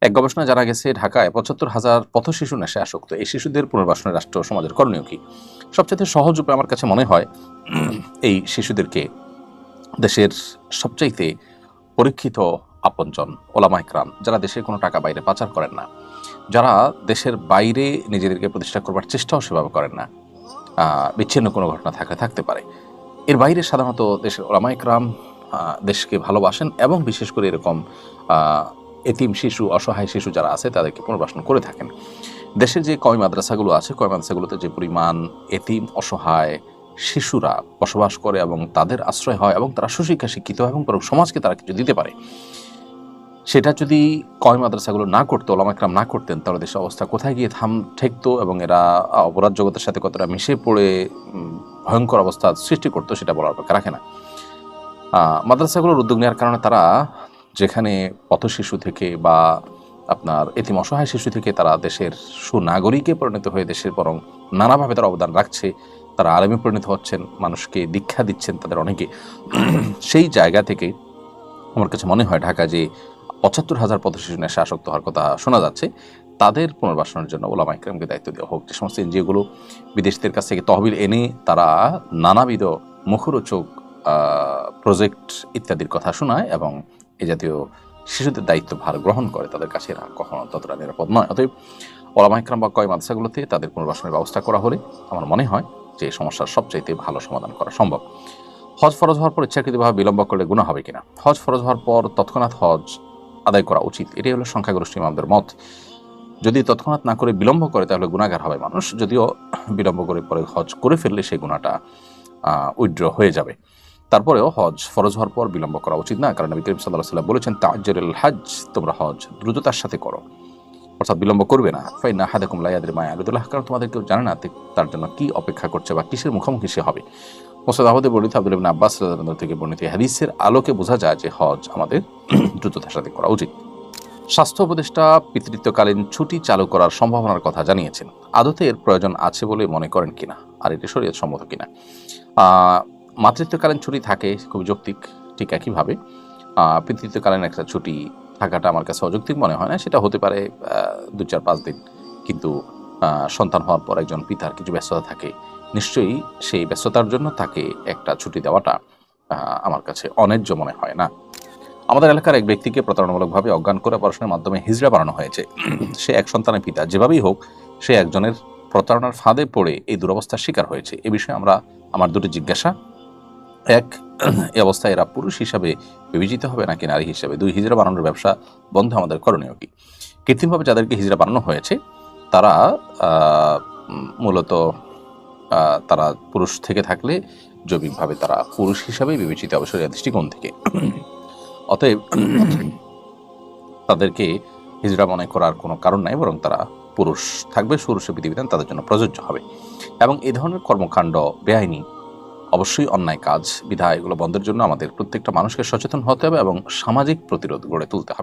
এক গবেষণায় জানা গেছে ঢাকায় ৭৫,০০০ পথশিশু নেশায় আসক্ত। এই শিশুদের পুনর্বাসনে রাষ্ট্র সমাজের করণীয় কি? সবচেয়ে সহজ উপায় আমার কাছে মনে হয় এই শিশুদেরকে দেশের সবচাইতে পরীক্ষিত আপনজন ওলামা ইকরাম, যারা দেশের কোনো টাকা বাইরে পাচার করেন না, যারা দেশের বাইরে নিজেদেরকে প্রতিষ্ঠা করবার চেষ্টাও সেভাবে করেন না, বিচ্ছিন্ন কোনো ঘটনা থাকতে পারে, এর বাইরে সাধারণত দেশের ওলামা ইকরাম দেশকে ভালোবাসেন এবং বিশেষ করে এরকম এতিম শিশু, অসহায় শিশু যারা আছে তাদেরকে পুনর্বাসন করে থাকেন। দেশের যে কওমি মাদ্রাসাগুলো আছে, কওমি মাদ্রাসাগুলোতে যে পরিমাণ এতিম অসহায় শিশুরা বসবাস করে এবং তাদের আশ্রয় হয় এবং তারা সুশিক্ষা শিক্ষিত এবং সমাজকে তারা কিছু দিতে পারে, সেটা যদি কওমি মাদ্রাসাগুলো না করতো, ওলামা ইকরাম না করতেন, তাহলে দেশের অবস্থা কোথায় গিয়ে ঠেকতো এবং এরা অপরাধ জগতের সাথে কতটা মিশে পড়ে ভয়ঙ্কর অবস্থা সৃষ্টি করতো সেটা বলার অপেক্ষা রাখে না। মাদ্রাসাগুলোর উদ্যোগ নেওয়ার কারণে তারা যেখানে পথশিশু থেকে বা আপনার এতিম অসহায় শিশু থেকে তারা দেশের সুনাগরিকে পরিণত হয়ে দেশের বরং নানাভাবে তারা অবদান রাখছে, তারা আলেমে পরিণত হচ্ছেন, মানুষকে দীক্ষা দিচ্ছেন তাদের অনেকে। সেই জায়গা থেকে আমার কাছে মনে হয় ঢাকা যে ৭৫,০০০ পথশিশু নেশা আসক্ত হওয়ার কথা শোনা যাচ্ছে, তাদের পুনর্বাসনের জন্য ওলামা ইকরামকে দায়িত্ব দেওয়া হোক। যে সমস্ত এনজিওগুলো বিদেশিদের কাছ থেকে তহবিল এনে তারা নানাবিধ মুখরোচক প্রজেক্ট ইত্যাদির কথা শোনায় এবং এ জাতীয় শিশুদের দায়িত্বভার গ্রহণ করে, তাদের কাছে এরা কখনো ততটা নিরাপদ নয়। অতএব ওলামা ইকরাম বা কওমি মাদ্রাসাগুলোতে তাদের পুনর্বাসনের ব্যবস্থা করা হলে আমার মনে হয় যে সমস্যার সবচাইতে ভালো সমাধান করা সম্ভব। হজ ফরজ হওয়ার পর ইচ্ছাকৃতভাবে বিলম্ব করলে গুনাহ হবে কিনা? হজ ফরজ হওয়ার পর তৎক্ষণাৎ হজ আদায় করা উচিত, এটাই হলো সংখ্যাগরিষ্ঠ ইমামদের মত। যদি তৎক্ষণাৎ না করে বিলম্ব করে তাহলে গুনাহগার হবে মানুষ, যদিও বিলম্ব করে পরে হজ করে ফেললে সেই গুনাহটা উইথড্র হয়ে যাবে। তারপরেও হজ ফরজ হওয়ার পর বিলম্ব করা উচিত না, কারণ নবী করিম সাল্লাল্লাহু আলাইহি ওয়াসাল্লাম বলেছেন, তাআজ্জালুল হজ, তোমরা হজ দ্রুততার সাথে করো, অর্থাৎ বিলম্ব করবে না। ফাইন্না আহাদাকুম লা ইয়াদরি মা ইয়ারিদুল্লাহ, কারণ তোমাদের কেউ জানে না তার জন্য কি অপেক্ষা করছে বা কিসের মুখোমুখি সে হবে। মুসনাদ আহমদে বর্ণিত আব্দুল্লাহ ইবনে আব্বাস রাদিয়াল্লাহু আনহু থেকে বর্ণিত হাদিসের আলোকে বোঝা যায় যে হজ আমাদের দ্রুততার সাথে করা উচিত। স্বাস্থ্য উপদেষ্টা পিতৃত্বকালীন ছুটি চালু করার সম্ভাবনার কথা জানিয়েছেন। আদতে এর প্রয়োজন আছে বলে মনে করেন কিনা, আর এটি শরীয়ত সম্মত কিনা? মাতৃত্বকালীন ছুটি থাকে, খুব যৌক্তিক। ঠিক একইভাবে পিতৃত্বকালীন একটা ছুটি থাকাটা আমার কাছে অযৌক্তিক মনে হয় না। সেটা হতে পারে 2-4-5 দিন, কিন্তু সন্তান হওয়ার পর একজন পিতার কিছু ব্যস্ততা থাকে, নিশ্চয়ই সেই ব্যস্ততার জন্য তাকে একটা ছুটি দেওয়াটা আমার কাছে অন্যায্য মনে হয় না। আমাদের এলাকার এক ব্যক্তিকে প্রতারণামূলকভাবে অজ্ঞান করে পড়াশোনার মাধ্যমে হিজড়া বানানো হয়েছে। সে এক সন্তানের পিতা, যেভাবেই হোক সে একজনের প্রতারণার ফাঁদে পড়ে এই দুরবস্থার শিকার হয়েছে। এ বিষয়ে আমার দুটি জিজ্ঞাসা। এক, এই অবস্থায় এরা পুরুষ হিসাবে বিবেচিত হবে নাকি নারী হিসাবে? 2, হিজড়া বানানোর ব্যবসা বন্ধ আমাদের করণীয় কি? কৃত্রিমভাবে যাদেরকে হিজড়া বানানো হয়েছে তারা মূলত তারা পুরুষ থেকে থাকলে জৈবিকভাবে তারা পুরুষ হিসাবে বিবেচিত হবে শরীয়তের দৃষ্টিকোণ থেকে। অতএব তাদেরকে হিজড়া মনে করার কোনো কারণ নাই, বরং তারা পুরুষ থাকবে, পুরুষের বিধিবিধান তাদের জন্য প্রযোজ্য হবে। এবং এই ধরনের কর্মকাণ্ড বেআইনি, অবশ্যই অন্যায় কাজ, বিধায় এগুলো বন্ধের জন্য আমাদের প্রত্যেকটা মানুষকে সচেতন হতে হবে এবং সামাজিক প্রতিরোধ গড়ে তুলতে হবে।